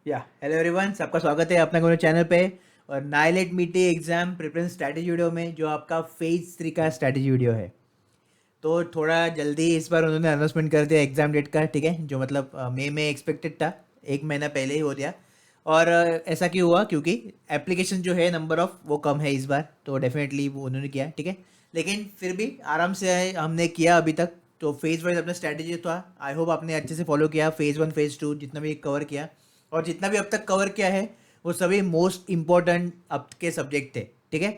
या hello everyone, सबका स्वागत है अपने चैनल पे। और नाइलेट मीटी एग्ज़ाम प्रिपरेशन स्ट्रैटेजी वीडियो में जो आपका फेज 3 का स्ट्रैटेजी वीडियो है। तो थोड़ा जल्दी इस बार उन्होंने अनाउंसमेंट कर दिया एग्ज़ाम डेट का, ठीक है, जो मतलब मई में एक्सपेक्टेड था, एक महीना पहले ही हो गया। और ऐसा क्यों हुआ? क्योंकि एप्लीकेशन जो है नंबर ऑफ वो कम है इस बार, तो डेफिनेटली वो उन्होंने किया, ठीक है। लेकिन फिर भी आराम से हमने किया अभी तक। तो फेज़ वाइज अपना स्ट्रैटेजी था, आई होप आपने अच्छे से फॉलो किया, फेज़ 1 फेज़ 2 जितना भी कवर किया। और जितना भी अब तक कवर किया है वो सभी मोस्ट इम्पॉर्टेंट अब के सब्जेक्ट थे, ठीक है।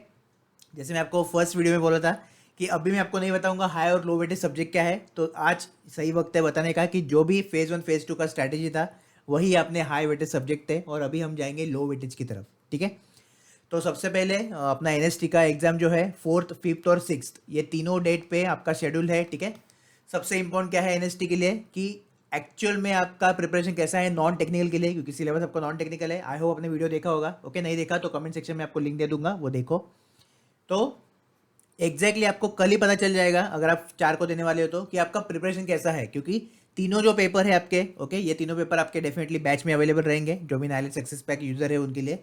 जैसे मैं आपको फर्स्ट वीडियो में बोला था कि अभी मैं आपको नहीं बताऊंगा हाई और लो वेटेज सब्जेक्ट क्या है, तो आज सही वक्त है बताने का कि जो भी फेज़ 1 फेज़ 2 का स्ट्रैटेजी था वही अपने हाई वेटेज सब्जेक्ट थे, और अभी हम जाएंगे लो वेटेज की तरफ, ठीक है। तो सबसे पहले अपना एनएसटी का एग्ज़ाम जो है 4th 5th और 6th, ये तीनों डेट पे आपका शेड्यूल है, ठीक है। सबसे इम्पोर्टेंट क्या है एनएसटी के लिए कि एक्चुअल में आपका प्रिपरेशन कैसा है नॉन टेक्निकल के लिए, क्योंकि सिलेबस आपका नॉन टेक्निकल है। आई होप आपने वीडियो देखा होगा, ओके। नहीं देखा तो कमेंट सेक्शन में आपको लिंक दे दूंगा, वो देखो। तो एग्जैक्टली आपको कल ही पता चल जाएगा अगर आप 4 को देने वाले हो तो, कि आपका प्रिपरेशन कैसा है, क्योंकि तीनों जो पेपर है आपके, ओके, ये तीनों पेपर आपके डेफिनेटली बैच में अवेलेबल रहेंगे जो भी नाइलेज सक्सेस पैक यूज़र है उनके लिए,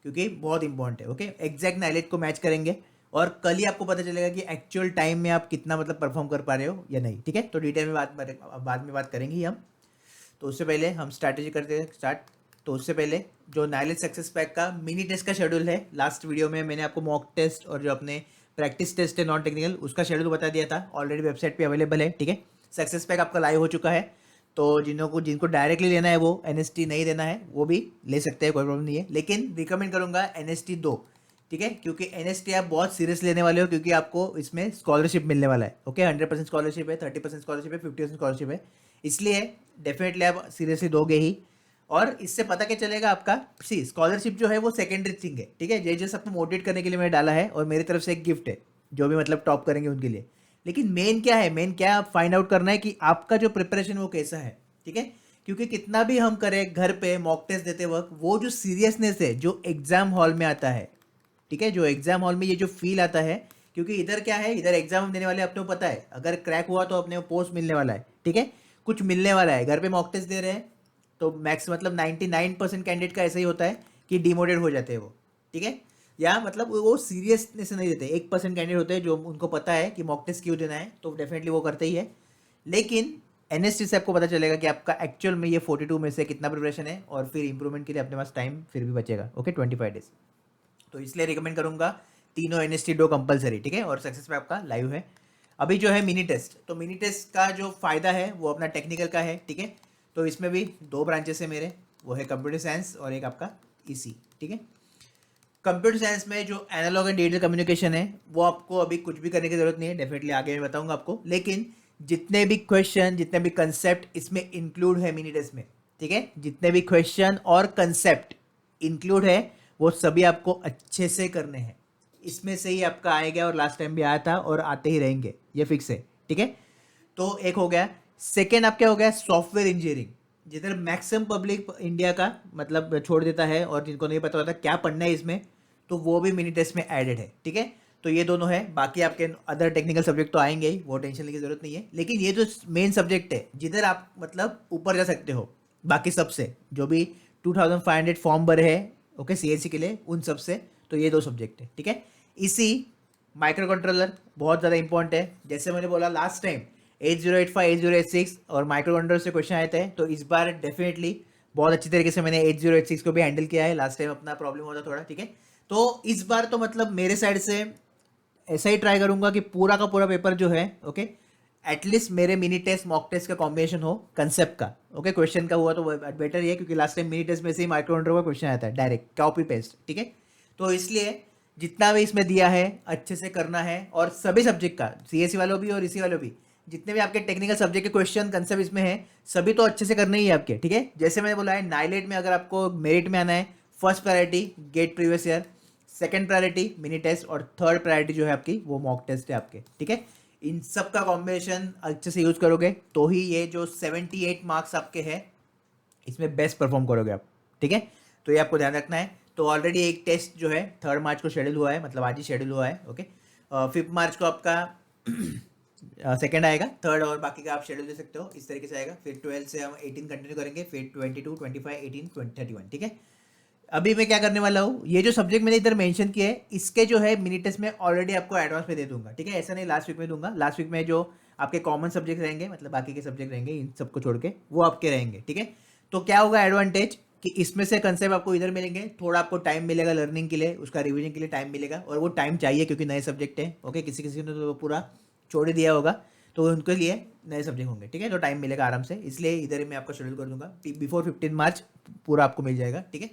क्योंकि बहुत इंपॉर्टेंट है, ओके। एग्जैक्ट नाइलेज को मैच करेंगे और कल ही आपको पता चलेगा कि एक्चुअल टाइम में आप कितना मतलब परफॉर्म कर पा रहे हो या नहीं, ठीक है। तो डिटेल में बाद में बात करेंगे ही हम। तो उससे पहले हम स्ट्रैटेजी करते हैं स्टार्ट। तो उससे पहले जो नाइलेज सक्सेस पैक का मिनी टेस्ट का शेड्यूल है, लास्ट वीडियो में मैंने आपको मॉक टेस्ट और जो अपने प्रैक्टिस टेस्ट है नॉन टेक्निकल उसका शेड्यूल बता दिया था, ऑलरेडी वेबसाइट पे अवेलेबल है, ठीक है। सक्सेस पैक आपका लाइव हो चुका है। तो जिनको जिनको डायरेक्टली लेना है वो एनएसटी नहीं देना है वो भी ले सकते हैं, कोई प्रॉब्लम नहीं है, लेकिन रिकमेंड करूंगा एनएसटी दो, ठीक है। क्योंकि एनएसटी आप बहुत सीरियस लेने वाले हो, क्योंकि आपको इसमें स्कॉलरशिप मिलने वाला है, ओके। 100% स्कॉलरशिप है, 30% स्कॉलरशिप है, 50% स्कॉलरशिप है, इसलिए डेफिनेटली आप सीरियसली दोगे ही। और इससे पता क्या चलेगा आपका, सी स्कॉलरशिप जो है वो सेकेंडरी थिंग है, ठीक है। ये जस्ट आपको मोटिवेट करने के लिए मैंने डाला है और मेरी तरफ से एक गिफ्ट है जो भी मतलब टॉप करेंगे उनके लिए। लेकिन मेन क्या है, मेन क्या आप फाइंड आउट करना है कि आपका जो प्रिपरेशन वो कैसा है, ठीक है। क्योंकि कितना भी हम करें घर पे मॉक टेस्ट देते वक्त, वो जो सीरियसनेस है जो एग्जाम हॉल में आता है, ठीक है, जो एग्जाम हॉल में ये जो फील आता है, क्योंकि इधर क्या है, इधर एग्जाम देने वाले अपने को पता है अगर क्रैक हुआ तो अपने को पोस्ट मिलने वाला है, ठीक है, कुछ मिलने वाला है। घर पे मॉक टेस्ट दे रहे हैं तो मैक्स मतलब 99% कैंडिडेट का ऐसा ही होता है कि डिमोटेड हो जाते हैं वो, ठीक है। या मतलब वो सीरियसनेस से नहीं देते, 1% कैंडिडेट होते हैं जो उनको पता है कि मॉक टेस्ट क्यों देना है, तो डेफिनेटली वो करते ही है। लेकिन एनएसटी से आपको पता चलेगा कि आपका एक्चुअल में ये 42 में से कितना प्रिपरेशन है, और फिर इंप्रूवमेंट के लिए अपने पास टाइम फिर भी बचेगा, ओके, 25 डेज। तो इसलिए रिकमेंड करूंगा तीनों एनएसटी दो कंपलसरी, ठीक है। और सक्सेस में आपका लाइव है। अभी जो है मिनी टेस्ट, तो मिनी टेस्ट का जो फायदा है वो अपना टेक्निकल का है, ठीक है। तो इसमें भी दो ब्रांचेस है मेरे, वो है कंप्यूटर साइंस और एक आपका ईसी, ठीक है। कंप्यूटर साइंस में जो एनालॉग एंड डिजिटल कम्युनिकेशन है वो आपको अभी कुछ भी करने की जरूरत नहीं है, डेफिनेटली आगे मैं बताऊंगा आपको। लेकिन जितने भी क्वेश्चन जितने भी कंसेप्ट इसमें इंक्लूड है मिनी टेस्ट में, ठीक है, जितने भी क्वेश्चन और कंसेप्ट इंक्लूड है वो सभी आपको अच्छे से करने हैं। इसमें से ही आपका आएगा, और लास्ट टाइम भी आया था और आते ही रहेंगे, ये फिक्स है, ठीक है। तो एक हो गया। सेकेंड आप क्या हो गया, सॉफ्टवेयर इंजीनियरिंग, जिधर मैक्सिमम पब्लिक इंडिया का मतलब छोड़ देता है और जिनको नहीं पता होता क्या पढ़ना है इसमें, तो वो भी मिनी टेस्ट में एडेड है, ठीक है। तो ये दोनों है, बाकी आपके अदर टेक्निकल सब्जेक्ट तो आएंगे ही, वो टेंशन लेने की जरूरत नहीं है। लेकिन ये जो मेन सब्जेक्ट है जिधर आप मतलब ऊपर जा सकते हो बाकी सबसे, जो भी 2500 फॉर्म भरे हैं, ओके, सीएससी के लिए, उन सब से, तो ये दो सब्जेक्ट है, ठीक है। इसी माइक्रो कंट्रोलर बहुत ज़्यादा इंपॉर्टेंट है, जैसे मैंने बोला लास्ट टाइम 8085 8086 और माइक्रो कंट्रोलर से क्वेश्चन आए थे, तो इस बार डेफिनेटली बहुत अच्छी तरीके से मैंने 8086 को भी हैंडल किया है, लास्ट टाइम अपना प्रॉब्लम होता थोड़ा, ठीक है। तो इस बार तो मतलब मेरे साइड से ऐसा ही ट्राई करूंगा कि पूरा का पूरा पेपर जो है, ओके, एटलीस्ट मेरे मिनी टेस्ट मॉक टेस्ट का कॉम्बिनेशन हो कंसेप्ट का, ओके। क्वेश्चन का हुआ तो बेटर ही है, क्योंकि लास्ट टाइम मिनी टेस्ट में से ही माइक्रो कंट्रोलर का क्वेश्चन आया था डायरेक्ट कॉपी पेस्ट, ठीक है। तो इसलिए जितना भी इसमें दिया है अच्छे से करना है, और सभी सब्जेक्ट का, सीएससी वालों भी और इसी वालों भी, जितने भी आपके टेक्निकल सब्जेक्ट के क्वेश्चन कंसेप्ट इसमें है सभी तो अच्छे से करने ही है आपके, ठीक है। जैसे मैंने बोला है नाइलेट में अगर आपको मेरिट में आना है, first priority GATE previous year, second priority mini test, और थर्ड प्रायोरिटी जो है आपकी वो मॉक टेस्ट है आपके, ठीक है। इन सब का कॉम्बिनेशन अच्छे से यूज करोगे तो ही ये जो 78 मार्क्स आपके हैं इसमें बेस्ट परफॉर्म करोगे आप, ठीक है। तो ये आपको ध्यान रखना है। तो ऑलरेडी एक टेस्ट जो है 3 मार्च को शेड्यूल हुआ है, मतलब आज ही शेड्यूल हुआ है, ओके। 5 मार्च को आपका सेकंड आएगा, थर्ड और बाकी का आप शेड्यूल दे सकते हो, इस तरीके से आएगा। फिर 12 से हम 18 कंटिन्यू करेंगे, फिर 22, 25, 18, 20, 31, ठीक है। अभी मैं क्या करने वाला हूँ, ये जो सब्जेक्ट मैंने इधर मेंशन किया है इसके जो है मिनी टेस्ट में ऑलरेडी आपको एडवांस में दे दूंगा, ठीक है। ऐसा नहीं लास्ट वीक में दूंगा, लास्ट वीक में जो आपके कॉमन सब्जेक्ट रहेंगे, मतलब बाकी के सब्जेक्ट रहेंगे इन सबको छोड़ के, वो आपके रहेंगे, ठीक है। तो क्या होगा एडवांटेज कि इसमें से कंसेप्ट आपको इधर मिलेंगे, थोड़ा आपको टाइम मिलेगा लर्निंग के लिए, उसका रिवीजन के लिए टाइम मिलेगा, और वो टाइम चाहिए क्योंकि नए सब्जेक्ट है, ओके। किसी किसी ने तो पूरा छोड़ ही दिया होगा, तो उनके लिए नए सब्जेक्ट होंगे, ठीक है। तो टाइम मिलेगा आराम से, इसलिए इधर ही मैं आपको शेड्यूल कर दूंगा, बिफोर 15 मार्च पूरा आपको मिल जाएगा, ठीक है।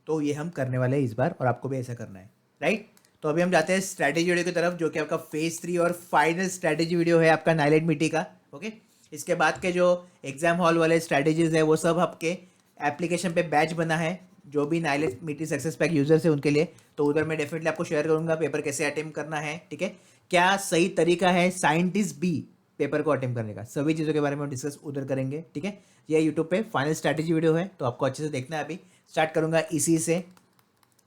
तो ये हम करने वाले हैं इस बार, और आपको भी ऐसा करना है, राइट। तो अभी हम जाते हैं स्ट्रैटेजी वीडियो की तरफ, जो कि आपका फेज 3 और फाइनल स्ट्रैटेजी वीडियो है आपका नाइलेट मिट्टी का, ओके। इसके बाद के जो एग्जाम हॉल वाले स्ट्रैटेजीज है वो सब आपके एप्लीकेशन पे बैच बना है, जो भी नाइलेट मिट्टी सक्सेस पैक यूजर्स है उनके लिए। तो उधर मैं डेफिनेटली आपको शेयर करूंगा पेपर कैसे अटेम्प्ट करना है, ठीक है। क्या सही तरीका है साइंटिस्ट बी पेपर को अटेम्प्ट करने का, सभी चीज़ों के बारे में हम डिस्कस उधर करेंगे, ठीक है। ये यूट्यूब पे फाइनल स्ट्रैटेजी वीडियो है, तो आपको अच्छे से देखना है। अभी स्टार्ट करूंगा इसी से,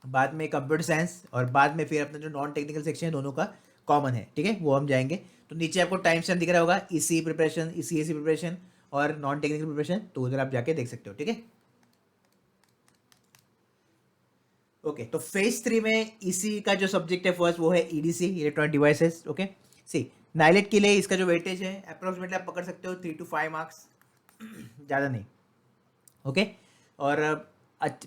बाद में कंप्यूटर साइंस, और बाद में फिर अपना जो नॉन टेक्निकल सेक्शन है दोनों का कॉमन है, ठीक है, वो हम जाएंगे। तो नीचे आपको टाइम स्टैम्प दिख रहा होगा, इसी प्रिपरेशन, इसी एसी प्रिपरेशन और नॉन टेक्निकल प्रिपरेशन, तो उधर आप जाके देख सकते हो, ठीक है। ओके, तो फेज 3 में इसी का जो सब्जेक्ट है फर्स्ट, वो है ईडीसी, इलेक्ट्रॉनिक डिवाइसेस, ओके। सी नाइलेट के लिए इसका जो वेटेज है अप्रोक्सीमेटली आप पकड़ सकते हो 3 to 5 मार्क्स, ज़्यादा नहीं, ओके। और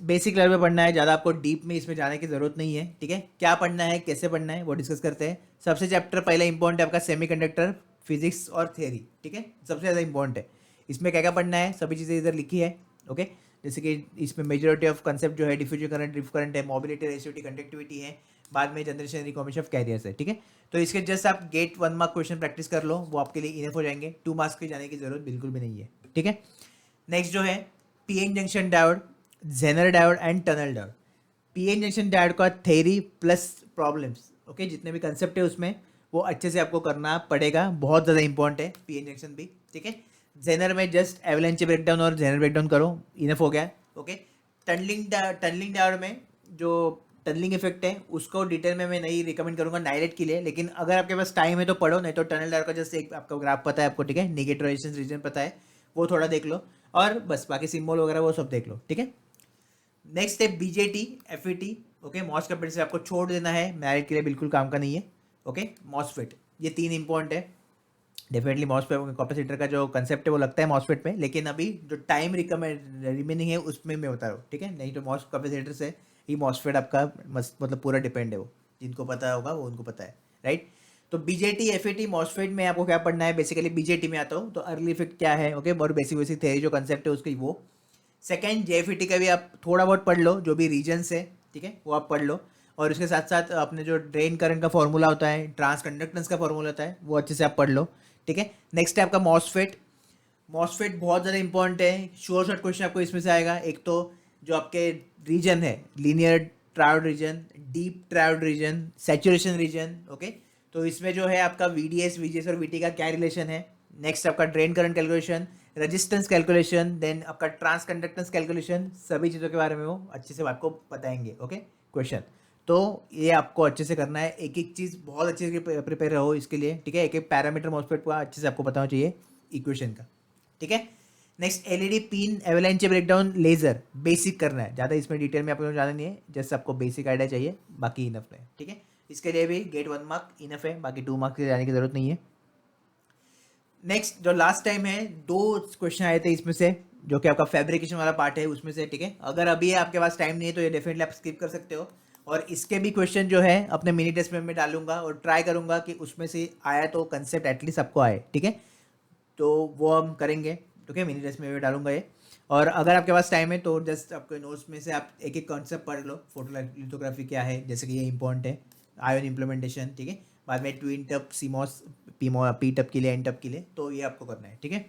बेसिक लेवल पे पढ़ना है, ज़्यादा आपको डीप में इसमें जाने की ज़रूरत नहीं है, ठीक है। क्या पढ़ना है, कैसे पढ़ना है, वो डिस्कस करते हैं। सबसे चैप्टर पहला इंपॉर्टेंट है आपका सेमीकंडक्टर, फिजिक्स और थियरी, ठीक है, सबसे ज़्यादा इंपॉर्टेंट है। इसमें क्या क्या पढ़ना है, सभी चीज़ें इधर लिखी है, ओके। जैसे कि इसमें मेजोरिटी ऑफ कंसेप्ट जो है डिफ्यूजन करंट, ड्रिफ्ट करंट है, मोबिलिटी, रेसिविटी, कंडक्टिविटी है, बाद में जनरेशन रिकॉम्बिनेशन ऑफ कैरियर्स है, ठीक है। तो इसके जस्ट आप गेट 1 मार्क क्वेश्चन प्रैक्टिस कर लो, वो आपके लिए इनफ हो जाएंगे, 2 मार्क्स के जाने की जरूरत बिल्कुल भी नहीं है, ठीक है। नेक्स्ट जो है PN junction diode, Zener diode and tunnel diode. PN junction diode का थ्योरी प्लस प्रॉब्लम्स, ओके, जितने भी कंसेप्ट है उसमें वो अच्छे से आपको करना पड़ेगा, बहुत ज़्यादा इंपॉर्टेंट है पीएन जंक्शन भी, ठीक है। जेनर में जस्ट एवलेंच ब्रेकडाउन और जेनर ब्रेकडाउन करो, इनफ हो गया, ओके। टनलिंग डायोड में जो टनलिंग इफेक्ट है उसको डिटेल में मैं नहीं रिकमेंड करूंगा नाइलेट के लिए, लेकिन अगर आपके पास टाइम है तो पढ़ो, नहीं तो टनल डायोड का जस्ट एक आपका ग्राफ पता है आपको, ठीक है, नेगेटिव रेजिस्टेंस रीजन पता है, वो थोड़ा देख लो, और बस बाकी सिंबल वगैरह वो सब देख लो, ठीक है। नेक्स्ट है BJT, FET, okay. MOS capacitor से आपको छोड़ देना है, नाइलेट के लिए बिल्कुल काम का नहीं है, ओके। मॉसफेट, ये 3 इंपॉर्टेंट है डेफिनेटली। मॉसफेट कैपेसिटर का जो कंसेप्ट है वो लगता है मॉसफेट में, लेकिन अभी जो टाइम रिमेनिंग है उसमें मैं बता रहा हूँ, ठीक है। नहीं तो मॉस कैपेसिटर से ही मॉसफेट आपका मतलब पूरा डिपेंड है, वो जिनको पता होगा वो उनको पता है, राइट। तो बीजेटी, एफईटी, मॉसफेट में आपको क्या पढ़ना है, बेसिकली बीजेटी में आता हूँ तो अर्ली इफेक्ट क्या है, ओके, बहुत बेसिक थ्योरी जो कंसेप्ट है उसकी वो। सेकेंड जेएफईटी का भी आप थोड़ा बहुत पढ़ लो, जो भी रीजन्स है, ठीक है, वो आप पढ़ लो, और उसके साथ साथ अपने जो ड्रेन करंट का फॉर्मूला होता है, ट्रांस कंडक्टेंस का फॉर्मूला होता है, वो अच्छे से आप पढ़ लो, ठीक है। नेक्स्ट है आपका मॉसफेट। मॉसफेट बहुत ज़्यादा इंपॉर्टेंट है, श्योर शॉर्ट क्वेश्चन आपको इसमें से आएगा। एक तो जो आपके रीजन है, linear triode region, deep triode region, saturation region, okay. तो इसमें जो है आपका वीडीएस, वीजीएस और वीटी का क्या रिलेशन है। नेक्स्ट आपका drain current calculation, resistance calculation, then आपका ट्रांस कंडक्टेंस कैलकुलेशन, सभी चीज़ों के बारे में वो अच्छे से आपको बताएंगे, ओके, क्वेश्चन। तो ये आपको अच्छे से करना है, एक एक चीज़ बहुत अच्छे से प्रिपेयर रहो इसके लिए, ठीक है। एक एक पैरामीटर मॉसफेट का अच्छे से आपको पता होना चाहिए इक्वेशन का, ठीक है। Next LED PIN avalanche breakdown laser, basic करना है, ज़्यादा इसमें डिटेल में आपको जाना नहीं है, जस्ट आपको बेसिक आइडिया चाहिए, बाकी इनफ है, ठीक है। इसके लिए भी गेट 1 मार्क इनफ है, बाकी 2 मार्क्स के जाने की जरूरत नहीं है। नेक्स्ट जो लास्ट टाइम है 2 क्वेश्चन आए थे इसमें से, जो कि आपका फैब्रिकेशन वाला पार्ट है उसमें से, ठीक है। अगर अभी आपके पास टाइम नहीं है तो ये डेफिनेटली आप स्किप कर सकते हो, और इसके भी क्वेश्चन जो है अपने मिनी टेस्ट में मैं डालूंगा, और ट्राई करूंगा कि उसमें से आया तो कंसेप्ट एटलीस्ट आपको आए, ठीक है। तो वो हम करेंगे, ठीक है, मिनी टेस्ट में भी डालूंगा ये। और अगर आपके पास टाइम है तो जस्ट आपके नोट्स में से आप एक एक कॉन्सेप्ट पढ़ लो, फोटोलिथोग्राफी क्या है, जैसे कि ये इंपॉर्टेंट है, आयन इम्प्लीमेंटेशन, ठीक है। बाद में ट्विन टप, सीमॉस, पी टप के लिए, एन टप के लिए, तो ये आपको करना है, ठीक है।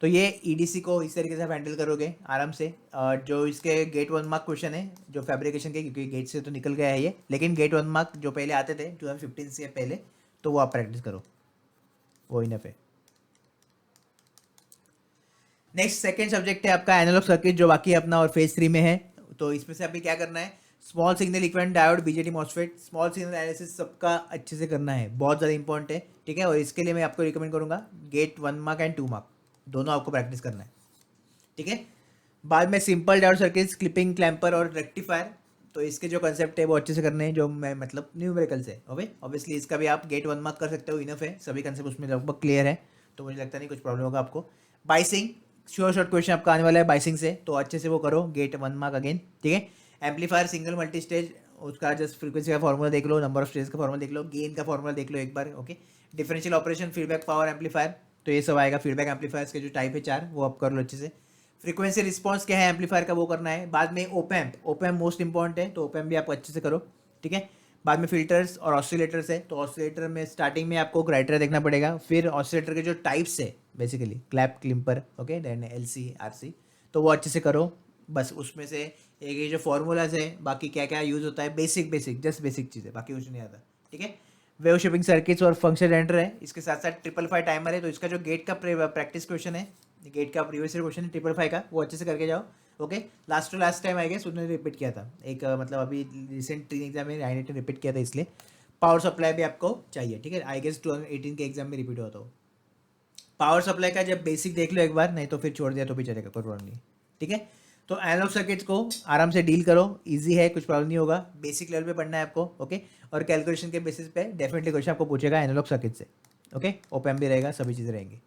तो ये ईडीसी को इस तरीके से आप हैंडल करोगे आराम से। जो इसके गेट 1 मार्क क्वेश्चन है जो फैब्रिकेशन के, क्योंकि गेट से तो निकल गया है ये, लेकिन गेट 1 मार्क जो पहले आते थे 2015 से पहले, तो वो आप प्रैक्टिस करो, वो इनफ है। नेक्स्ट सेकंड सब्जेक्ट है आपका एनालॉग सर्किट, जो बाकी अपना और फेज 3 में है। तो इसमें से अभी क्या करना है, small signal equivalent diode, BJT, MOSFET, small signal analysis सबका अच्छे से करना है, बहुत ज़्यादा इंपॉर्टेंट है। ठीक है। और इसके लिए मैं आपको रिकमेंड करूँगा गेट 1 मार्क एंड 2 मार्क दोनों आपको प्रैक्टिस करना है, ठीक है। बाद में simple diode circuits, clipping, clamper और रेक्टिफायर, तो इसके जो कंसेप्ट है वो अच्छे से करने हैं, जो मैं मतलब न्यूमेरिकल से, ओके। ऑब्वियसली इसका भी आप गेट 1 मार्क कर सकते हो, इनफ है, सभी कंसेप्ट उसमें लगभग क्लियर है, तो मुझे लगता नहीं कुछ प्रॉब्लम होगा आपको। बाइसिंग, श्योर शॉर्ट क्वेश्चन आपका आने वाला है बाइसिंग से, तो अच्छे से वो करो, गेट 1 मार्क अगेन, ठीक है। एम्पलीफायर, सिंगल मल्टी स्टेज, उसका जस्ट फ्रीक्वेंसी का फॉर्मूला देख लो, नंबर ऑफ स्टेज का फॉर्मूला देख लो, गेन का फॉर्मूला देख लो एक बार, okay. Differential operation, feedback power amplifier, तो ये सब आएगा। फीडबैक एम्पलीफायर्स के जो टाइप है 4, वो आप कर लो अच्छे से। फ्रीक्वेंसी रिस्पॉन्स क्या है एम्पलीफायर का, वो करना है। बाद में ओपैम्प, ओपैम्प मोस्ट इंपॉर्टेंट है, तो ओपैम्प भी आप अच्छे से करो, ठीक है। बाद में फिल्टर्स और ऑसिलेटर्स है, तो ऑसिलेटर में स्टार्टिंग में आपको क्राइटेरिया देखना पड़ेगा, फिर ऑसिलेटर के जो टाइप्स है basically clap, clamper, okay, then LC, RC, तो वो अच्छे से करो। बस उसमें से एक ये जो फॉर्मूलाज है, बाकी क्या क्या यूज़ होता है, बेसिक जस्ट बेसिक चीज़ें, बाकी कुछ नहीं आता, ठीक है। वेव शेपिंग सर्किट्स और फंक्शन जनरेटर है, इसके साथ साथ 555 टाइमर है, तो इसका जो गेट का प्रैक्टिस क्वेश्चन है, गेट का प्रीवियस ईयर क्वेश्चन है 555 का, वो अच्छे से करके जाओ, okay. Last to last time I guess उसने रिपीट किया था एक मतलब अभी रिसेंट 3 एग्जाम में INET ने रिपीट किया था, इसलिए पावर सप्लाई भी आपको चाहिए, ठीक है। आई गेस 2018 के एग्जाम में रिपीट हुआ था। पावर सप्लाई का जब बेसिक देख लो एक बार, नहीं तो फिर छोड़ दिया तो भी चलेगा, कोई प्रॉब्लम नहीं, ठीक है। तो एनालॉग सर्किट्स को आराम से डील करो, इजी है, कुछ प्रॉब्लम नहीं होगा, बेसिक लेवल पे पढ़ना है आपको, ओके। और कैलकुलेशन के बेसिस पे डेफिनेटली क्वेश्चन आपको पूछेगा एनालॉग सर्किट से, ओके। ओपैम्प भी रहेगा, सभी चीज़ें रहेंगी।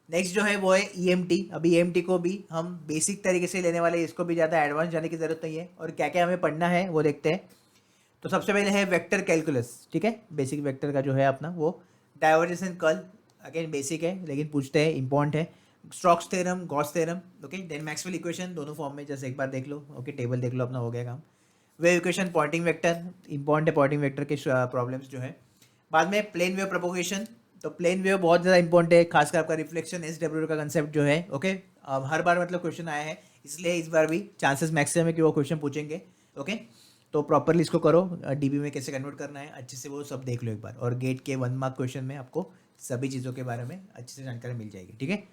नेक्स्ट जो है वो है EMT। अभी EMT को भी हम बेसिक तरीके से लेने वाले, इसको भी ज़्यादा एडवांस जाने की ज़रूरत नहीं है, और क्या क्या हमें पढ़ना है वो देखते हैं। तो सबसे पहले है वेक्टर कैलकुलस, ठीक है। बेसिक वेक्टर का जो है अपना वो divergence and curl, again basic है लेकिन पूछते हैं, इंपॉर्टेंट है। Stokes theorem, Gauss theorem, okay. Then Maxwell equation, दोनों फॉर्म में, जैसे एक बार देख लो, ओके, टेबल देख लो, अपना हो गया काम। Wave equation, Poynting vector, important है पॉइंटिंग वेक्टर के प्रॉब्लम्स जो है। बाद में प्लेन वेव प्रोपोगेशन, तो प्लेन वेव बहुत ज़्यादा इंपॉर्टेंट है, खासकर आपका रिफ्लेक्शन SW का कंसेप्ट जो है, ओके। अब हर बार मतलब क्वेश्चन आया है, इसलिए इस बार भी चांसेस मैक्सिमम है कि वो क्वेश्चन पूछेंगे, ओके। तो प्रॉपरली इसको करो, DB में कैसे कन्वर्ट करना है अच्छे से वो सब देख लो एक बार, और गेट के 1 मार्क क्वेश्चन में आपको सभी चीज़ों के बारे में अच्छे से जानकारी मिल जाएगी, ठीक है।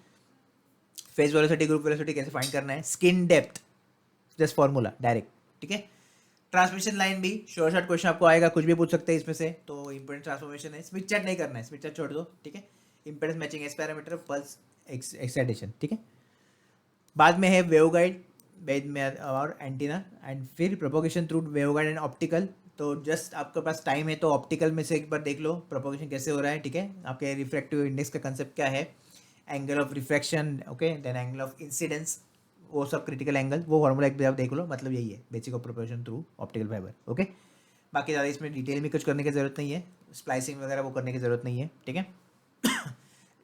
फेज वेलोसिटी, ग्रुप वेलोसिटी कैसे फाइंड करना है, skin depth, just formula direct, ठीक है। ट्रांसमिशन लाइन भी शॉर्ट शॉर्ट क्वेश्चन आपको आएगा, कुछ भी पूछ सकते हैं इसमें से, तो इंपेडेंस ट्रांसफॉर्मेशन है, स्मिथ चार्ट नहीं करना है, स्मिथ चार्ट छोड़ दो, ठीक है। Impedance matching, S parameter, pulse excitation, ठीक है। बाद में है वेवगाइड, बेद में और एंटीना, एंड फिर propagation through waveguide and optical. तो जस्ट आपके पास टाइम है तो ऑप्टिकल में से एक बार देख लो प्रोपोगेशन कैसे हो रहा है, ठीक है। आपके रिफ्रैक्टिव इंडेक्स का कंसेप्ट क्या है, angle of refraction, okay, then angle of incidence, वो सब क्रिटिकल एंगल, वो फॉर्मूला एक बार आप देख लो, मतलब यही है basic of propagation through optical fibre, okay. बाकी ज़्यादा इसमें डिटेल में कुछ करने की ज़रूरत नहीं है, स्प्लाइसिंग वगैरह वो करने की ज़रूरत नहीं है, ठीक है।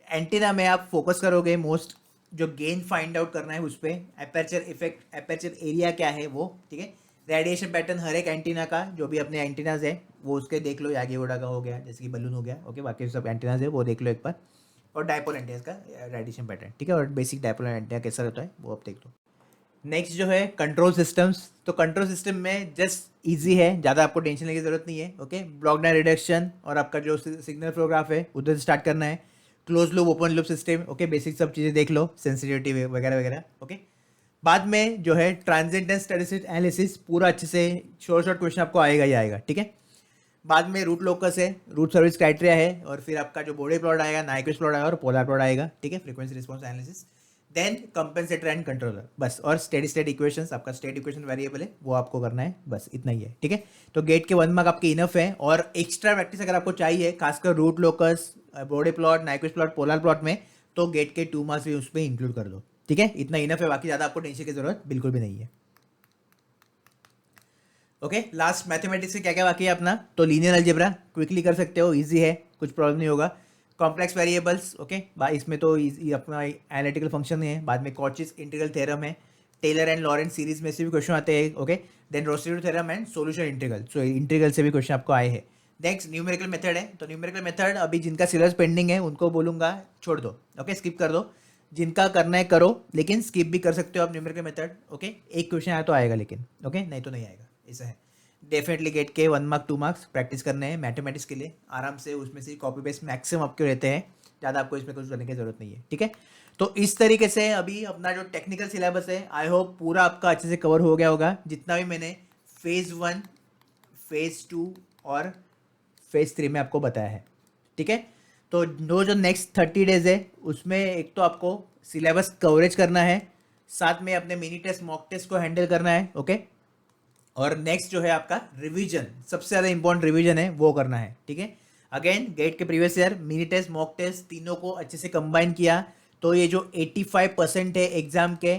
एंटीना में आप फोकस करोगे मोस्ट, जो गेन फाइंड आउट करना है उस पर, एपर्चर इफेक्ट, एपर्चर एरिया क्या है वो, ठीक है। रेडिएशन पैटर्न हर एक एंटीना का, जो भी अपने एंटीनाज है वो उसके देख लो, यागी-उड़ा का हो गया, जैसे कि बलून हो गया, ओके, बाकी सब एंटीनाज है वो देख लो एक बार। और डायपोल एंटीना का रेडिएशन पैटर्न, ठीक है, और बेसिक डायपोल एंटीना कैसा रहता है वो आप देख लो। नेक्स्ट जो है कंट्रोल सिस्टम्स, तो कंट्रोल सिस्टम में जस्ट इजी है, ज़्यादा आपको टेंशन लेने की जरूरत नहीं है, ओके। ब्लॉक डाउन रिडक्शन और आपका जो सिग्नल फ्लो ग्राफ है उधर से स्टार्ट करना है। Close loop, open loop system, okay, basic सब चीज़ें देख लो, सेंसिटिविटी वगैरह वगैरह, ओके। बाद में जो है ट्रांजिएंट एंड स्टैटिस्टिक्स एनालिसिस, पूरा अच्छे से शॉर्ट शॉर्ट क्वेश्चन आपको आएगा ही आएगा, ठीक है। बाद में रूट लोकस है, रूट सर्विस क्राइटेरिया है, और फिर आपका जो बोडे प्लॉट आएगा, नाइक्विस्ट प्लॉट आएगा और पोलर प्लॉट आएगा, ठीक है। Frequency response analysis, then compensator and controller, बस। और स्टेडी स्टेट इक्वेशंस, आपका स्टेट इक्वेशन वेरिएबल है वो आपको करना है, बस इतना ही है, ठीक है। तो गेट के 1 मार्क आपके इनफ है, और एक्स्ट्रा प्रैक्टिस अगर आपको चाहिए, खासकर root locus, Bode plot, Nyquist plot, polar plot में, तो गेट के 2 मार्क्स भी उस पर इंक्लूड कर दो, ठीक है। इतना इनफ है, बाकी ज़्यादा आपको टेंशन की जरूरत बिल्कुल भी नहीं है, ओके। लास्ट मैथमेटिक्स से क्या क्या बाकी है अपना, तो लीनियर अलजेब्रा क्विकली कर सकते हो, इजी है, कुछ प्रॉब्लम नहीं होगा। कॉम्प्लेक्स वेरिएबल्स, ओके, इसमें तो अपना एनालिटिकल फंक्शन है। बाद में कॉचीज इंटीग्रल थ्योरम है, टेलर एंड लॉरेंट सीरीज में से भी क्वेश्चन आते हैं, okay. Then residue theorem and solution integral, so integral से भी क्वेश्चन आपको आए हैं। नेक्स्ट न्यूमेरिकल मेथड है, तो न्यूमेरिकल मेथड अभी जिनका सिलेबस पेंडिंग है उनको बोलूँगा छोड़ दो, ओके, स्किप कर दो। जिनका करना है करो, लेकिन स्किप भी कर सकते हो आप न्यूमेरिकल मेथड, ओके। एक क्वेश्चन आया तो आएगा, लेकिन ओके, नहीं तो नहीं आएगा, ऐसा है। डेफिनेटली गेट के 1 मार्क 2 मार्क्स प्रैक्टिस करने हैं मैथमेटिक्स के लिए, आराम से उसमें से कॉपी पेस्ट मैक्सिमम आपके रहते हैं, ज़्यादा आपको इसमें कुछ करने की जरूरत नहीं है, ठीक है। तो इस तरीके से अभी अपना जो टेक्निकल सिलेबस है, आई होप पूरा आपका अच्छे से कवर हो गया होगा, जितना भी मैंने फेज़ 1, फेज़ 2 और फेज़ 3 में आपको बताया है, ठीक है। तो जो नेक्स्ट 30 डेज है उसमें एक तो आपको सिलेबस कवरेज करना है, साथ में अपने मिनी टेस्ट मॉक टेस्ट को हैंडल करना है, ओके। और नेक्स्ट जो है आपका रिवीजन, सबसे ज़्यादा इंपॉर्टेंट रिवीजन है वो करना है, ठीक है। अगेन गेट के previous year mini test mock test तीनों को अच्छे से कंबाइन किया तो ये जो 85% है एग्जाम के,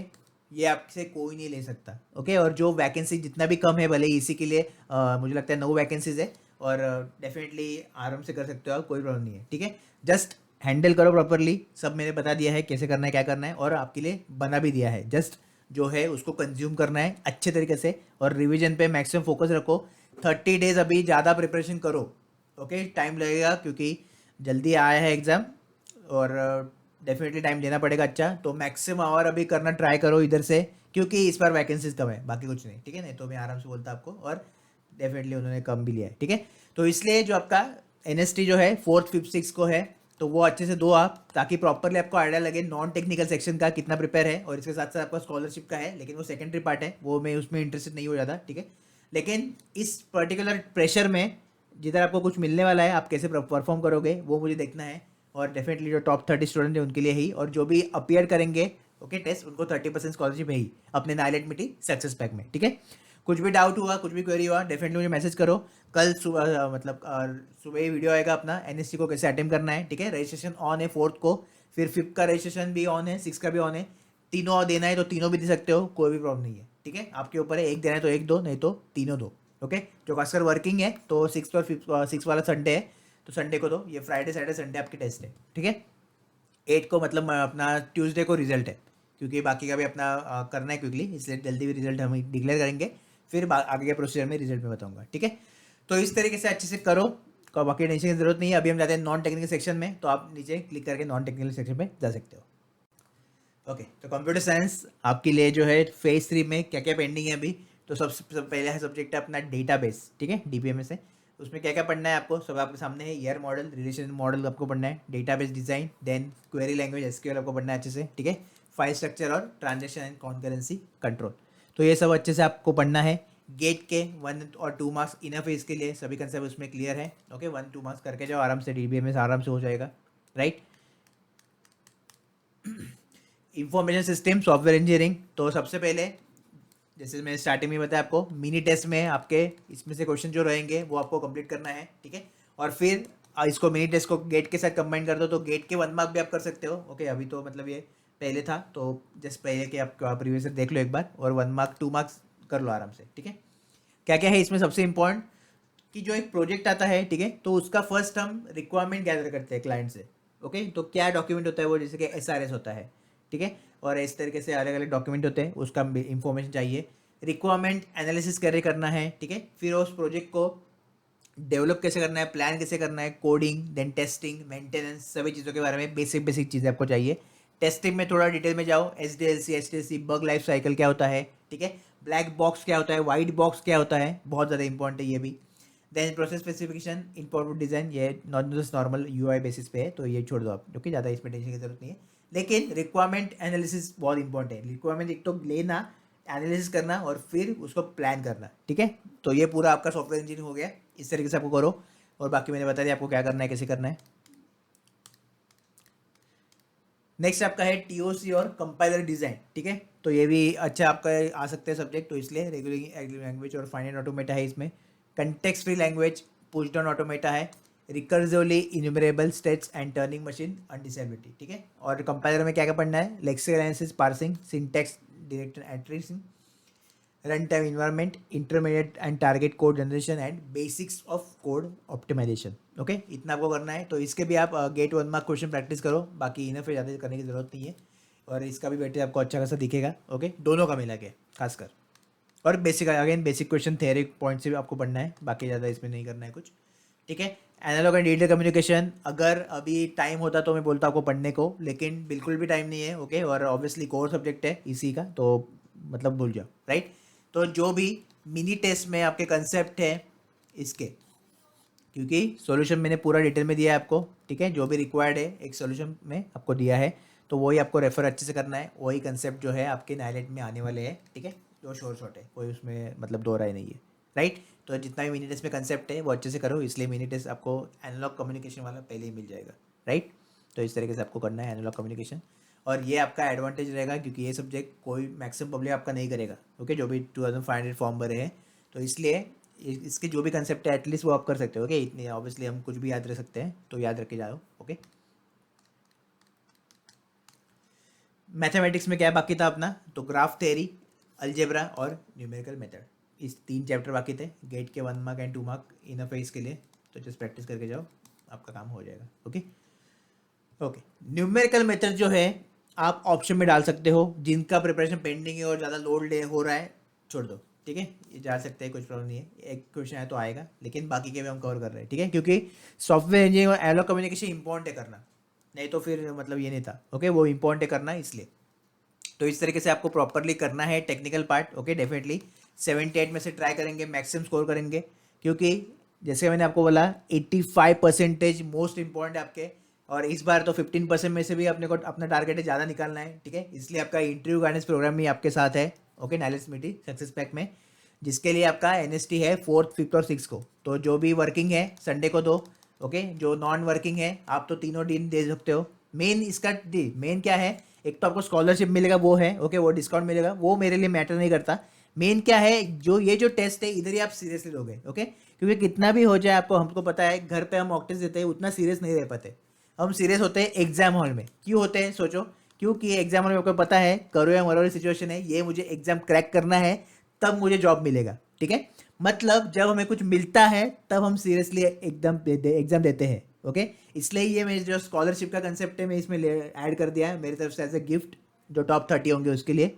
ये आपसे कोई नहीं ले सकता, ओके। और जो वैकेंसी जितना भी कम है, भले ही इसी के लिए मुझे लगता है 9 वैकेंसीज है, और डेफिनेटली आराम से कर सकते हो आप, कोई प्रॉब्लम नहीं है, ठीक है। जस्ट हैंडल करो प्रॉपरली, सब मैंने बता दिया है कैसे करना है क्या करना है, और आपके लिए बना भी दिया है, जस्ट जो है उसको कंज्यूम करना है अच्छे तरीके से, और रिवीजन पे मैक्सिमम फोकस रखो। 30 डेज अभी ज़्यादा प्रिपरेशन करो, ओके। टाइम लगेगा क्योंकि जल्दी आया है एग्ज़ाम, और डेफिनेटली टाइम देना पड़ेगा, अच्छा। तो मैक्सिमम और अभी करना ट्राई करो इधर से, क्योंकि इस बार वैकेंसीज कम है, बाकी कुछ नहीं, ठीक है। नहीं तो मैं आराम से बोलता आपको, और डेफिनेटली उन्होंने कम भी लिया है, ठीक है। तो इसलिए जो आपका एनएसटी जो है 4th 5th 6th को है, तो वो अच्छे से दो आप, ताकि प्रॉपरली आपको आइडिया लगे नॉन टेक्निकल सेक्शन का कितना प्रिपेयर है, और इसके साथ साथ आपका स्कॉलरशिप का है, लेकिन वो सेकेंडरी पार्ट है, वो मैं उसमें इंटरेस्टेड नहीं हो जाता, ठीक है। लेकिन इस पर्टिकुलर प्रेशर में जिधर आपको कुछ मिलने वाला है, आप कैसे परफॉर्म करोगे वो मुझे देखना है, और डेफिनेटली जो टॉप 30 स्टूडेंट है उनके लिए ही, और जो भी अपीयर करेंगे ओके टेस्ट, उनको 30% स्कॉलरशिप है ही अपने नाइलेट मिटी सक्सेस पैक में, ठीक है। कुछ भी डाउट हुआ, कुछ भी क्वेरी हुआ, डेफिनेटली मुझे मैसेज करो। कल सुबह मतलब सुबह ही वीडियो आएगा अपना एनएससी को कैसे अटेम्प्ट करना है, ठीक है। रजिस्ट्रेशन ऑन है 4th को, फिर 5th का रजिस्ट्रेशन भी ऑन है, 6th का भी ऑन है, तीनों देना है तो तीनों भी दे सकते हो, कोई भी प्रॉब्लम नहीं है, ठीक है। आपके ऊपर है, एक देना है तो एक दो, नहीं तो तीनों दो, ओके। जो खासकर वर्किंग है तो 6th और 6th वाला संडे है, तो संडे को दो, ये फ्राइडे सैटरडे संडे आपके टेस्ट है, ठीक है। 8 को मतलब अपना ट्यूसडे को रिजल्ट है, क्योंकि बाकी का भी अपना करना है क्विकली, इसलिए जल्दी भी रिजल्ट हम डिक्लेयर करेंगे, फिर आगे के प्रोसीजर में रिजल्ट में बताऊंगा, ठीक है। तो इस तरीके से अच्छे से करो, को बाकी टेंशन की जरूरत नहीं है। अभी हम जाते हैं नॉन टेक्निकल सेक्शन में, तो आप नीचे क्लिक करके नॉन टेक्निकल सेक्शन में जा सकते हो, ओके। तो कंप्यूटर साइंस आपके लिए जो है फेज 3 में क्या क्या पेंडिंग है अभी, तो सबसे पहले है सब्जेक्ट है अपना डेटाबेस, ठीक है, डीबीएमएस है। उसमें क्या क्या पढ़ना है आपको, सब आपके सामने है। ईयर मॉडल, रिलेशन मॉडल आपको पढ़ना है, database design, then query language SQL आपको पढ़ना है अच्छे से, ठीक है। फाइल स्ट्रक्चर और ट्रांजेक्शन एंड कॉन्करेंसी कंट्रोल, तो ये सब अच्छे से आपको पढ़ना है। गेट के 1 और 2 मार्क्स इनफ है इसके लिए, सभी कंसेप्ट उसमें क्लियर है, ओके। 1-2 मार्क्स करके जाओ आराम से, डीबीएमएस आराम से हो जाएगा, right. Information system software engineering, तो सबसे पहले जैसे मैं स्टार्टिंग में बताया आपको, मिनी टेस्ट में आपके इसमें से क्वेश्चन जो रहेंगे वो आपको कंप्लीट करना है, ठीक है। और फिर इसको मिनी टेस्ट को गेट के साथ कंबाइन कर दो, तो गेट के 1 मार्क भी आप कर सकते हो, ओके। अभी तो मतलब ये पहले था, तो जस्ट पहले के आप प्रीवियस देख लो एक बार, और 1 मार्क 2 मार्क्स कर लो आराम से, ठीक है। क्या क्या है इसमें सबसे इंपॉर्टेंट, कि जो एक प्रोजेक्ट आता है, ठीक है, तो उसका फर्स्ट हम रिक्वायरमेंट गैदर करते हैं क्लाइंट से, ओके। तो क्या डॉक्यूमेंट होता है वो, जैसे कि एसआरएस होता है, ठीक है, और इस तरीके से अलग अलग डॉक्यूमेंट होते हैं, उसका इंफॉर्मेशन चाहिए। रिक्वायरमेंट एनालिसिस कैसे करना है, ठीक है। फिर उस प्रोजेक्ट को डेवलप कैसे करना है, प्लान कैसे करना है, कोडिंग, देन टेस्टिंग, मेंटेनेंस, सभी चीज़ों के बारे में बेसिक बेसिक चीज़ें आपको चाहिए। टेस्टिंग में थोड़ा डिटेल में जाओ, एसडीएलसी बग लाइफ साइकिल क्या होता है, ठीक है। ब्लैक बॉक्स क्या होता है, वाइट बॉक्स क्या होता है, बहुत ज़्यादा इंपॉर्टेंट है ये भी। Then process specification, input design, ये not just normal UI basis पे है, तो ये छोड़ दो आप, क्योंकि ज़्यादा इसमें टेंशन की जरूरत नहीं है। लेकिन रिक्वायरमेंट एनालिसिस बहुत इंपॉर्टेंट है। रिक्वायरमेंट एक तो लेना, एनालिसिस करना, और फिर उसको प्लान करना, ठीक है। तो ये पूरा आपका सॉफ्टवेयर इंजीनियरिंग हो गया, इस तरीके से आपको करो, और बाकी मैंने बता दिया आपको क्या करना है कैसे करना है। नेक्स्ट आपका है टीओसी और कंपाइलर डिज़ाइन, ठीक है। तो ये भी अच्छा आपका आ सकते हैं सब्जेक्ट, तो इसलिए रेगुलरिंग लैंग्वेज और फाइंड एंड ऑटोमेटा है इसमें। Context free language, push down automata है। Recursively enumerable states and Turing machine undecidability, ठीक है। और कंपाइलर में क्या क्या पढ़ना है, lexical analysis, parsing, syntax direct entrancing, run time environment, intermediate and target code generation, and basics of code optimization, okay. इतना आपको करना है, तो इसके भी आप गेट 1 मार्क क्वेश्चन प्रैक्टिस करो, बाकी इनफ है, ज़्यादा करने की जरूरत नहीं है। और इसका भी बेटे आपको अच्छा खासा दिखेगा, ओके, दोनों का मिला के खासकर। और basic again basic question theory point से भी आपको पढ़ना है, बाकी ज़्यादा इसमें नहीं करना है कुछ, ठीक है। एनालॉग एंड डिजिटल कम्युनिकेशन, अगर अभी टाइम होता तो मैं बोलता आपको पढ़ने को, लेकिन बिल्कुल भी टाइम नहीं है, ओके। और ऑब्वियसली कोर सब्जेक्ट है इसी का, तो मतलब भूल जाओ, राइट। तो जो भी मिनी टेस्ट में आपके कंसेप्ट है इसके, क्योंकि सॉल्यूशन मैंने पूरा डिटेल में दिया है आपको, ठीक है। जो भी रिक्वायर्ड है एक सॉल्यूशन में आपको दिया है, तो वही आपको रेफर अच्छे से करना है, वही कंसेप्ट जो है आपके नाइलेट में आने वाले हैं, ठीक है। जो शॉर्ट है, कोई उसमें मतलब दो राय नहीं है, राइट। तो जितना भी मिनी टेस्ट में कंसेप्ट है वो अच्छे से करो, इसलिए मिनी टेस्ट आपको एनालॉग कम्युनिकेशन वाला पहले ही मिल जाएगा, राइट। तो इस तरीके से आपको करना है एनालॉग कम्युनिकेशन, और ये आपका एडवांटेज रहेगा क्योंकि ये सब्जेक्ट कोई मैक्सिमम पब्लिक आपका नहीं करेगा, ओके, जो भी 2500 फॉर्म भरे हैं। तो इसलिए इसके जो भी कंसेप्ट है एटलीस्ट वो आप कर सकते हो, ओके। इतनी ऑब्वियसली हम कुछ भी याद रख सकते हैं, तो याद रख के जाओ, ओके। मैथमेटिक्स में क्या बाकी था अपना, तो ग्राफ थ्योरी, अलजेब्रा और न्यूमेरिकल मेथड, इस 3 चैप्टर बाकी थे। गेट के 1 मार्क एंड 2 मार्क इनफ है इसके लिए, तो जस्ट प्रैक्टिस करके जाओ, आपका काम हो जाएगा, ओके। ओके, न्यूमेरिकल मेथड जो है आप ऑप्शन में डाल सकते हो, जिनका प्रिपरेशन पेंडिंग है और ज़्यादा लोड ले हो रहा है छोड़ दो, ठीक है, ये जा सकते हैं, कुछ प्रॉब्लम नहीं है। एक क्वेश्चन है तो आएगा, लेकिन बाकी के भी हम कवर कर रहे हैं, ठीक है, क्योंकि सॉफ्टवेयर इंजीनियरिंग और एनालॉग कम्युनिकेशन इंपॉर्टेंट है करना, नहीं तो फिर मतलब ये नहीं था, ओके, वो इंपॉर्टेंट है करना इसलिए। तो इस तरीके से आपको प्रॉपरली करना है टेक्निकल पार्ट, ओके। डेफिनेटली 78 में से ट्राई करेंगे, मैक्सिमम स्कोर करेंगे, क्योंकि जैसे मैंने आपको बोला 85% मोस्ट इंपॉर्टेंट है आपके, और इस बार तो 15% में से भी अपने को अपना टारगेट है ज़्यादा निकालना है, ठीक है। इसलिए आपका इंटरव्यू गाइडेंस प्रोग्राम भी आपके साथ है, ओके, नाइलेज मीटी सक्सेस पैक में, जिसके लिए आपका NST है 4th, 5th और 6th को। तो जो भी वर्किंग है संडे को दो, ओके, जो नॉन वर्किंग है आप तो तीनों दिन दे सकते हो। मेन इसका मेन क्या है, एक तो आपको स्कॉलरशिप मिलेगा वो है, ओके, वो डिस्काउंट मिलेगा, वो मेरे लिए मैटर नहीं करता। मेन क्या है, जो ये जो टेस्ट है इधर ही आप सीरियसली लोगे, ओके, क्योंकि कितना भी हो जाए आपको, हमको पता है घर पे हम मॉक टेस्ट देते हैं उतना सीरियस नहीं रह पाते, हम सीरियस होते हैं एग्जाम हॉल में। क्यों होते हैं सोचो, क्योंकि एग्जाम हॉल में आपको पता है करो या मरो वाली सिचुएशन है, ये मुझे एग्जाम क्रैक करना है तब मुझे जॉब मिलेगा, ठीक है। मतलब जब हमें कुछ मिलता है तब हम सीरियसली एकदम एग्जाम देते हैं, ओके। इसलिए ये मेरे जो स्कॉलरशिप का कंसेप्ट है मैं इसमें ऐड कर दिया है मेरी तरफ से एज ए गिफ्ट, जो टॉप 30 होंगे उसके लिए।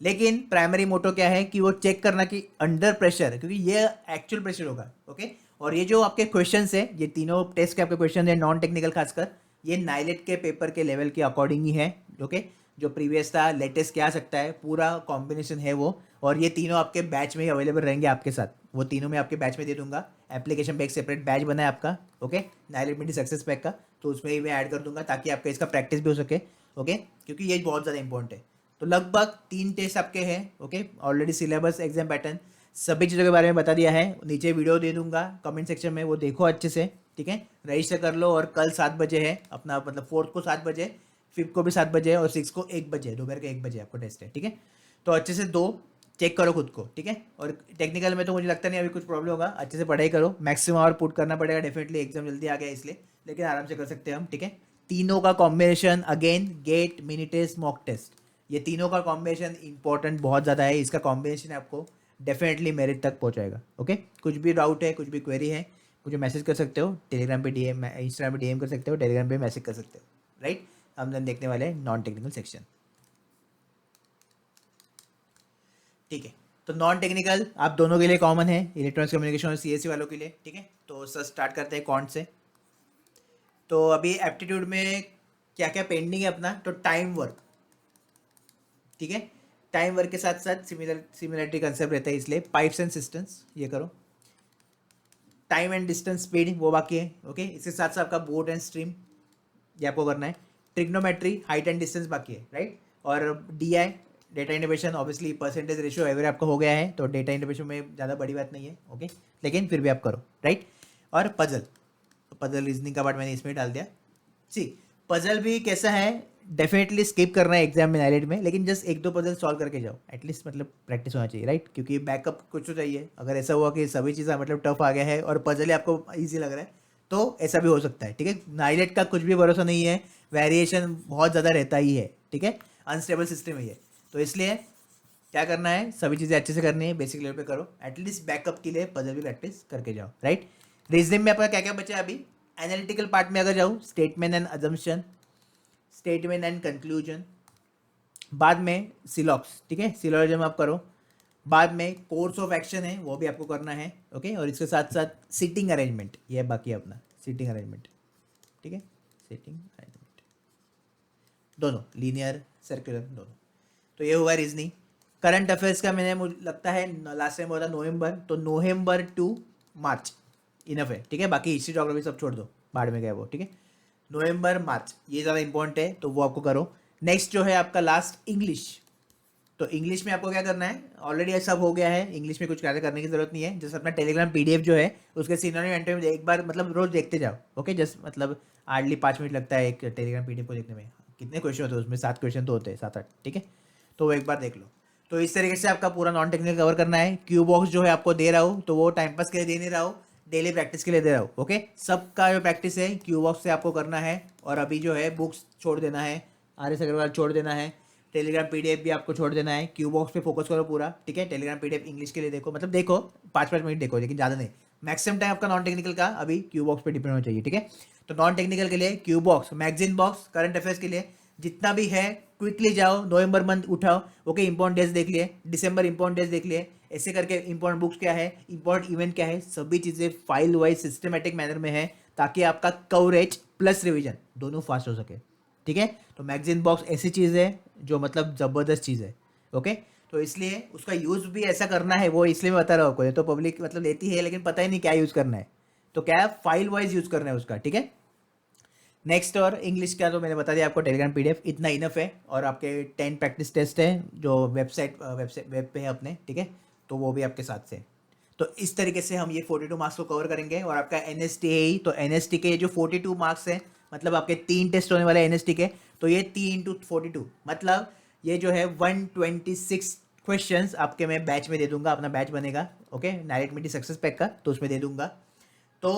लेकिन प्राइमरी मोटो क्या है कि वो चेक करना कि अंडर प्रेशर, क्योंकि ये एक्चुअल प्रेशर होगा, ओके। और ये जो आपके क्वेश्चंस है, ये तीनों टेस्ट के आपके क्वेश्चन है नॉन टेक्निकल, खासकर ये नाइलेट के पेपर के लेवल के अकॉर्डिंग ही है, ओके। जो प्रीवियस था लेटेस्ट क्या आ सकता है, पूरा कॉम्बिनेशन है वो, और ये तीनों आपके बैच में ही अवेलेबल रहेंगे आपके साथ, वो तीनों मैं आपके बैच में दे दूंगा। एप्लीकेशन पे एक सेपरेट बैच बना है आपका, ओके, नाइलेट मीटी सक्सेस पैक का, तो उसमें ही मैं ऐड कर दूंगा ताकि आपका इसका प्रैक्टिस भी हो सके, ओके, क्योंकि ये बहुत ज़्यादा इंपॉर्टेंट है। तो लगभग 3 टेस्ट आपके हैं, okay. Already syllabus, exam pattern, सभी चीज़ों के बारे में बता दिया है, नीचे वीडियो दे दूंगा कमेंट सेक्शन में, वो देखो अच्छे से, ठीक है, रजिस्टर कर लो। और कल 7 बजे है अपना, मतलब 4th को 7 बजे, 5th को भी 7 बजे और 6th को 1 बजे, दोपहर के 1 बजे आपको टेस्ट है, ठीक है। तो अच्छे से दो, चेक करो खुद को, ठीक है। और टेक्निकल में तो मुझे लगता नहीं अभी कुछ प्रॉब्लम होगा, अच्छे से पढ़ाई करो, मैक्सिमम और पुट करना पड़ेगा डेफिनेटली, एग्जाम जल्दी आ गया इसलिए, लेकिन आराम से कर सकते हैं हम, ठीक है। तीनों का combination, again GATE, mini test, mock test, ये तीनों का कॉम्बिनेशन इंपॉर्टेंट बहुत ज़्यादा है, इसका कॉम्बिनेशन आपको डेफिनेटली मेरिट तक पहुंचाएगा, ओके। कुछ भी डाउट है, कुछ भी क्वेरी है, मुझे मैसेज कर सकते हो, टेलीग्राम पे DM, इंस्टाग्राम पे DM कर सकते हो, टेलीग्राम पे मैसेज कर सकते हो, राइट। हम लोग देखने वाले हैं नॉन टेक्निकल सेक्शन, ठीक है। तो नॉन टेक्निकल आप दोनों के लिए कॉमन है, इलेक्ट्रॉनिक्स कम्युनिकेशन और CSE वालों के लिए, ठीक है। तो सर स्टार्ट करते हैं कौन से। तो अभी एप्टीट्यूड में क्या क्या पेंडिंग है अपना, तो टाइम वर्क, ठीक है, टाइम वर्क के साथ साथ सिमिलरिटी कंसेप्ट रहता है, इसलिए पाइप्स एंड सिस्टम्स ये करो। टाइम एंड डिस्टेंस स्पीड वो बाकी है, ओके। इसके साथ साथ आपका बोर्ड एंड स्ट्रीम ये आपको करना है। ट्रिग्नोमेट्री, हाइट एंड डिस्टेंस बाकी है, राइट। और DI, data integration, obviously percentage ratio average आपका हो गया है, तो डेटा इंटीग्रेशन में ज़्यादा बड़ी बात नहीं है, ओके, लेकिन फिर भी आप करो, राइट। और पजल, तो पजल रीजनिंग का पार्ट मैंने इसमें डाल दिया। सी पजल भी कैसा है, डेफिनेटली स्किप करना है एग्जाम में नाइलेट में, लेकिन जस्ट 1-2 पजल सॉल्व करके जाओ, एटलीस्ट मतलब प्रैक्टिस होना चाहिए, राइट, क्योंकि बैकअप कुछ तो चाहिए। अगर ऐसा हुआ कि सभी चीज़ें मतलब टफ आ गया है और पजल ही आपको ईजी लग रहा है, तो ऐसा भी हो सकता है, ठीक है। नाइलेट का कुछ भी भरोसा नहीं है, वेरिएशन बहुत ज़्यादा रहता ही है, ठीक है, अनस्टेबल सिस्टम है ये। तो इसलिए क्या करना है, सभी चीज़ें अच्छे से करनी है, बेसिक लेवल पे करो, एटलीस्ट बैकअप के लिए पजल भी प्रैक्टिस करके जाओ, राइट। रीजनिंग में आपका क्या क्या बचा है अभी, एनालिटिकल पार्ट में अगर जाऊँ, statement and assumption, statement and conclusion, बाद में सिलॉक्स, ठीक है, सिलॉजिज्म आप करो, बाद में कोर्स ऑफ एक्शन है वो भी आपको करना है, ओके। और इसके साथ साथ सीटिंग अरेंजमेंट, ये बाकी है अपना सीटिंग अरेंजमेंट, ठीक है, सीटिंग अरेंजमेंट दोनों, लीनियर सर्कुलर दोनों। तो ये हुआ रीजनिंग। करंट अफेयर्स का मैंने, मुझे लगता है लास्ट टाइम बोला नवंबर, तो नवंबर टू मार्च इनफ है, ठीक है। बाकी हिस्ट्री जोग्राफी सब छोड़ दो, बाढ़ में गया वो, ठीक है। नवंबर मार्च ये ज़्यादा इंपॉर्टेंट है, तो वो आपको करो। नेक्स्ट जो है आपका लास्ट इंग्लिश, तो इंग्लिश में आपको क्या करना है, ऑलरेडी सब हो गया है, इंग्लिश में कुछ ज़्यादा करने की जरूरत नहीं है, जस्ट अपना टेलीग्राम PDF जो है उसके सिनोनिम एंटोनिम एक बार मतलब रोज देखते जाओ, ओके। जस्ट मतलब हार्डली 5 मिनट लगता है एक टेलीग्राम पीडीएफ को देखने में। कितने क्वेश्चन होते हैं उसमें, 7 क्वेश्चन तो होते हैं, 7-8, ठीक है। तो वो एक बार देख लो। तो इस तरीके से आपका पूरा नॉन टेक्निकल कवर करना है। क्यू बॉक्स जो है आपको दे रहा हूँ, तो वो टाइम पास के लिए दे नहीं रहा हूँ, डेली प्रैक्टिस के लिए दे रहा हूँ। ओके, सबका जो प्रैक्टिस है क्यू बॉक्स से आपको करना है। और अभी जो है बुक्स छोड़ देना है, RS अग्रवाल छोड़ देना है, टेलीग्राम पीडीएफ भी आपको छोड़ देना है। क्यू बॉक्स पे फोकस करो पूरा, ठीक है। टेलीग्राम पीडीएफ इंग्लिश के लिए देखो, मतलब देखो 5-5 मिनट देखो, लेकिन ज़्यादा नहीं। मैक्सिमम टाइम आपका नॉन टेक्निकल का अभी क्यू बॉक्स पे डिपेंड होना चाहिए, ठीक है। तो नॉन टेक्निकल के लिए Q box, magazine box, current affairs के लिए जितना भी है क्विकली जाओ, नवंबर मंथ उठाओ। ओके, इंपॉर्टेंट डेज देख लिए, दिसंबर इंपॉर्टेंट डेज देख लिए, ऐसे करके इंपॉर्टेंट बुक्स क्या है, इंपॉर्टेंट इवेंट क्या है, सभी चीज़ें फाइल वाइज सिस्टमेटिक मैनर में है, ताकि आपका कवरेज प्लस रिवीजन दोनों फास्ट हो सके, ठीक है। तो मैगजीन बॉक्स ऐसी चीज़ है जो मतलब ज़बरदस्त चीज़ है। ओके, तो इसलिए उसका यूज़ भी ऐसा करना है, वो इसलिए मैं बता रहा हूँ आपको। ये तो पब्लिक मतलब लेती है लेकिन पता ही नहीं क्या यूज़ करना है, तो क्या है, फाइल वाइज यूज़ करना है उसका, ठीक है। नेक्स्ट, और इंग्लिश का तो मैंने बता दिया आपको, टेलीग्राम पीडीएफ इतना इनफ है। और आपके 10 प्रैक्टिस टेस्ट है जो वेब पे है अपने, ठीक है। तो वो भी आपके साथ से। तो इस तरीके से हम ये 42 मार्क्स को कवर करेंगे। और आपका NST है ही, तो NST के जो 42 मार्क्स है, मतलब आपके 3 टेस्ट होने वाले NST के, तो ये 3 × 42, मतलब ये जो है 126 क्वेश्चंस आपके मैं बैच में दे दूंगा। अपना बैच बनेगा, ओके, नाइलेट मीटी सक्सेस पैक का, तो उसमें दे दूंगा। तो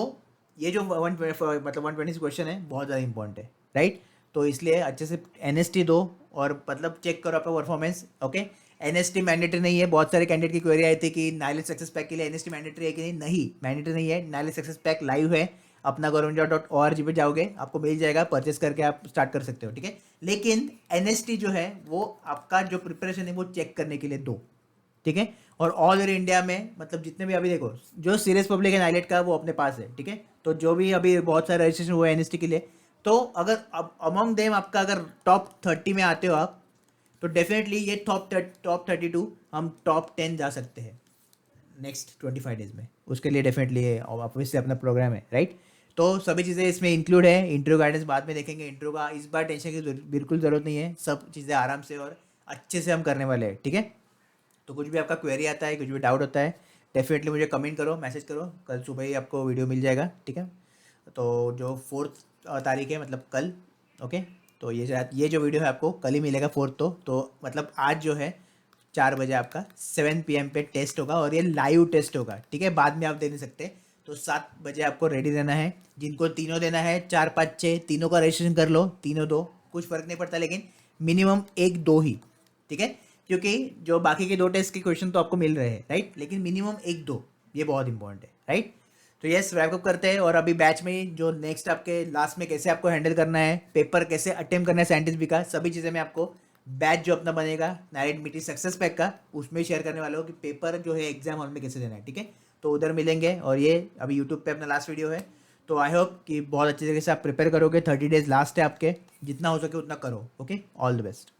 ये जो 120 क्वेश्चन है बहुत ज़्यादा इंपॉर्टेंट है, राइट। तो इसलिए अच्छे से NST दो और मतलब चेक करो आपका परफॉर्मेंस। ओके, NST मैंडेटरी नहीं है। बहुत सारे कैंडिडेट की क्वेरी आई थी कि नाइलेज सक्सेस पैक के लिए NST मैंडेटरी है कि नहीं। नहीं, मैंडेटरी नहीं है। नाइलेज सक्सेस पैक लाइव है, अपना gurunja.org पे जाओगे आपको मिल जाएगा, परचेस करके आप स्टार्ट कर सकते हो, ठीक है। लेकिन NST जो है वो आपका जो प्रिपरेशन है वो चेक करने के लिए दो, ठीक है। और ऑल ओवर इंडिया में मतलब जितने भी अभी देखो जो सीरियस पब्लिक है नाइलेट का, वो अपने पास है, ठीक है। तो जो भी अभी बहुत सारे रजिस्ट्रेशन हुए हैं NST के लिए, तो अगर अमॉन्ग देम आपका अगर टॉप 30 में आते हो आप, तो डेफिनेटली ये टॉप 32 हम टॉप 10 जा सकते हैं नेक्स्ट 25 डेज में। उसके लिए डेफिनेटली ये ऑब्वियसली अपना प्रोग्राम है, राइट। तो सभी चीज़ें इसमें इंक्लूड है। इंटरव्यू गाइडेंस बाद में देखेंगे। इंटरव्यू का इस बार टेंशन की बिल्कुल ज़रूरत नहीं है। सब चीज़ें आराम से और अच्छे से हम करने वाले हैं, ठीक है। तो कुछ भी आपका क्वेरी आता है, कुछ भी डाउट होता है, डेफिनेटली मुझे कमेंट करो, मैसेज करो। कल सुबह ही आपको वीडियो मिल जाएगा, ठीक है। तो जो 4 तारीख है, मतलब कल, ओके। तो ये जो वीडियो है आपको कल ही मिलेगा 4 तो मतलब आज जो है 4 बजे आपका 7 PM पे टेस्ट होगा, और ये लाइव टेस्ट होगा, ठीक है। बाद में आप दे नहीं सकते। तो 7 बजे आपको रेडी रहना है। जिनको तीनों देना है, 4, 5, 6, तीनों का रजिस्ट्रेशन कर लो। तीनों दो, कुछ फ़र्क नहीं पड़ता, लेकिन मिनिमम 1-2 ही, ठीक है। क्योंकि जो बाकी के 2 टेस्ट के क्वेश्चन तो आपको मिल रहे हैं, राइट, लेकिन मिनिमम 1-2 ये बहुत इंपॉर्टेंट है, राइट। तो यस, रैप अप करते हैं। और अभी बैच में जो नेक्स्ट आपके लास्ट में कैसे आपको हैंडल करना है, पेपर कैसे अटेम्प्ट करना है साइंटिस्ट भी का, सभी चीज़ें मैं आपको बैच जो अपना बनेगा नाइलेट मीटी सक्सेस पैक का, उसमें शेयर करने वाला हूँ कि पेपर जो है एग्जाम हॉल में कैसे देना है, ठीक है। तो उधर मिलेंगे। और ये अभी यूट्यूब पे अपना लास्ट वीडियो है। तो आई होप कि बहुत अच्छी तरीके से आप प्रिपेयर करोगे। 30 डेज लास्ट है आपके, जितना हो सके उतना करो। Okay, all the best.